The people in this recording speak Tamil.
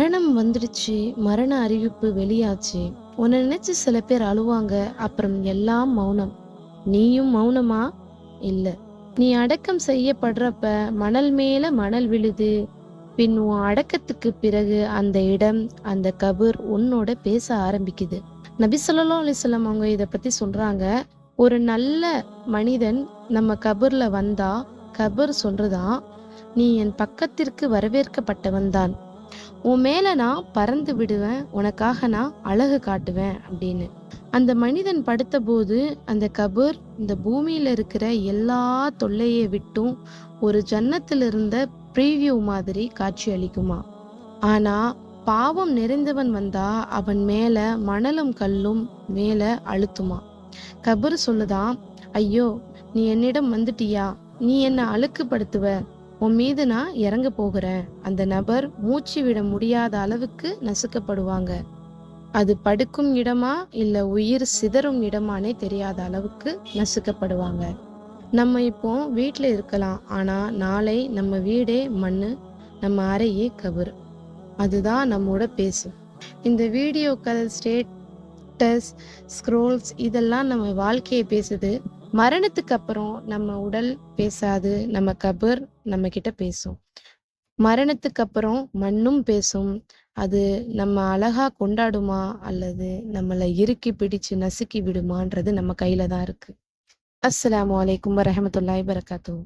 மரணம் வந்துடுச்சு. மரண அறிவிப்பு வெளியாச்சு. உன்னை நினைச்சு சில பேர் அழுவாங்க. அப்புறம் எல்லாம் மௌனம். நீயும் மௌனமா? இல்ல. நீ அடக்கம் செய்யப்படுறப்ப மணல் மேல மணல் விழுது. பின் உன் அடக்கத்துக்கு பிறகு அந்த இடம், அந்த கபர் உன்னோட பேச ஆரம்பிக்குது. நபி ஸல்லல்லாஹு அலைஹி வஸல்லம் அவங்க இத பத்தி சொல்றாங்க. ஒரு நல்ல மனிதன் நம்ம கபர்ல வந்தா, கபர் சொல்றதாம், நீ என் பக்கத்திற்கு வரவேற்கப்பட்டவன் தான். உன் மேல நான் பறந்து விடுவேன். உனக்காக நான் அழகு காட்டுவேன் அப்படின்னு. அந்த மனிதன் படுத்தபோது அந்த கபர் இந்த பூமியில இருக்கிற எல்லா தொல்லையை விட்டும் ஒரு ஜன்னத்தில் இருந்த ப்ரீவியூ மாதிரி காட்சி அளிக்குமா. ஆனா பாவம் நிறைந்தவன் வந்தா அவன் மேல மணலும் கல்லும் மேல அழுத்துமா. கபர் சொல்லுதாம், ஐயோ நீ என்னிடம் வந்துட்டியா, நீ என்ன அழுக்குப்படுத்துவ, உன் மீது நான் இறங்க போகிறேன். அந்த நபர் மூச்சு விட முடியாத அளவுக்கு நசுக்கப்படுவாங்க. அது படுக்கும் இடமா இல்ல உயிர் சிதறும் இடமானே தெரியாத அளவுக்கு நசுக்கப்படுவாங்க. நம்ம இப்போ வீட்ல இருக்கலாம், ஆனா நாளை நம்ம வீடே மண்ணு, நம்ம அறையே கபர். அதுதான் நம்மோட பேசும். இந்த வீடியோக்கள், ஸ்டேட்டஸ், ஸ்க்ரோல்ஸ் இதெல்லாம் நம்ம வாழ்க்கையை பேசுது. மரணத்துக்கு அப்புறம் நம்ம உடல் பேசாது, நம்ம கபர் நம்ம கிட்ட பேசும். மரணத்துக்கு அப்புறம் மண்ணும் பேசும். அது நம்ம அழகா கொண்டாடுமா அல்லது நம்மளை இறுக்கி பிடிச்சு நசுக்கி விடுமான்றது நம்ம கையில தான் இருக்கு. அஸ்ஸலாமு அலைக்கும் வரஹ்மத்துல்லாஹி வபரகாத்துஹு.